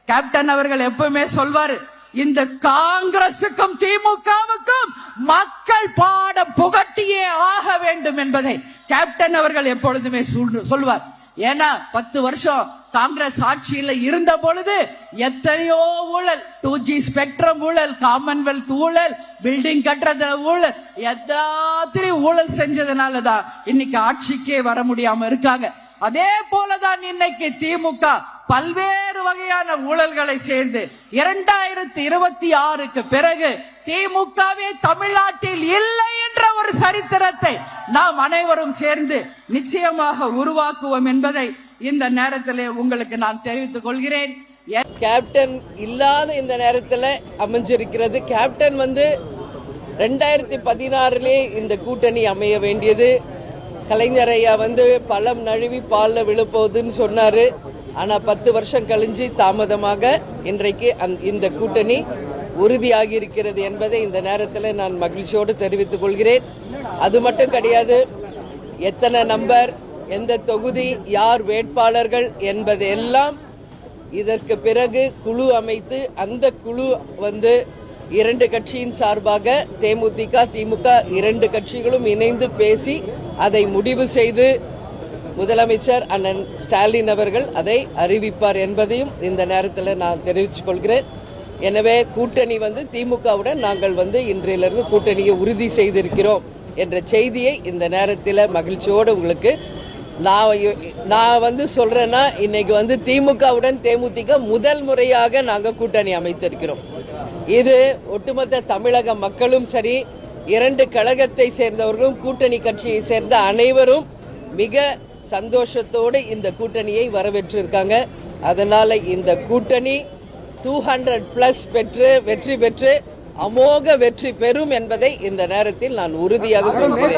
Captain அவர்கள் எப்பவுமே சொல்வாரு, இந்த காங்கிரசுக்கும் திமுகவுக்கும் மக்கள் பாடம் புகட்டியே ஆக வேண்டும் என்பதை கேப்டன் அவர்கள் எப்பொழுதுமே சொல்வார். ஏன்னா 10 வருஷம் காங்கிரஸ் ஆட்சியில் இருந்த பொழுது எத்தனையோ ஊழல், 2G ஸ்பெக்ட்ரம் ஊழல், காமன்வெல்த் ஊழல், பில்டிங் கட்டுறது ஊழல், எல்லாத்திலையும் ஊழல் செஞ்சதுனாலதான் இன்னைக்கு ஆட்சிக்கே வர முடியாம இருக்காங்க. அதே போலதான் இன்னைக்கு திமுக பல்வேறு வகையான ஊழல்களை சேர்ந்து 2026க்கு பிறகு திமுகவே தமிழ்நாட்டில் இல்லை என்ற ஒரு சரித்திரத்தை நாம் அனைவரும் சேர்ந்து நிச்சயமாக உருவாக்குவோம் என்பதை இந்த நேரத்தில் உங்களுக்கு நான் தெரிவித்துக் கொள்கிறேன். கேப்டன் இல்லாத இந்த நேரத்தில் அமைஞ்சிருக்கிறது. கேப்டன் 2016 இந்த கூட்டணி அமைய வேண்டியது. கலைஞர் ஐயா பழம் நழுவி பால்ல விழுப்போகுதுன்னு சொன்னாரு. ஆனா 10 வருஷம் கழிஞ்சு தாமதமாக இன்றைக்கு இந்த கூட்டணி உறுதியாகி இருக்கிறது என்பதை இந்த நேரத்தில் நான் மகிழ்ச்சியோடு தெரிவித்துக் கொள்கிறேன். அது மட்டும் கிடையாது, எத்தனை நம்பர், எந்த தொகுதி, யார் வேட்பாளர்கள் என்பது எல்லாம் இதற்கு பிறகு குழு அமைத்து அந்த குழு 2 கட்சியின் சார்பாக தேமுதிக திமுக 2 கட்சிகளும் இணைந்து பேசி அதை முடிவு செய்து முதலமைச்சர் அண்ணன் ஸ்டாலின் அவர்கள் அதை அறிவிப்பார் என்பதையும் இந்த நேரத்தில் நான் தெரிவித்துக் கொள்கிறேன். எனவே கூட்டணி திமுகவுடன் நாங்கள் இன்றையிலிருந்து கூட்டணியை உறுதி செய்திருக்கிறோம் என்ற செய்தியை இந்த நேரத்தில் மகிழ்ச்சியோடு உங்களுக்கு நான் சொல்றேன்னா, இன்னைக்கு திமுகவுடன் தேமுதிக முதல் முறையாக நாங்கள் கூட்டணி அமைத்திருக்கிறோம். இது ஒட்டுமொத்த தமிழக மக்களும் சரி, 2 கழகத்தை சேர்ந்தவர்களும் கூட்டணி கட்சியை சேர்ந்த அனைவரும் மிக சந்தோஷத்தோடு இந்த கூட்டணியை வரவேற்றிருக்காங்க. அதனால இந்த கூட்டணி 200+ வெற்றி பெற்று அமோக வெற்றி பெறும் என்பதை இந்த நேரத்தில் நான் உறுதியாக சொல்கிறேன்.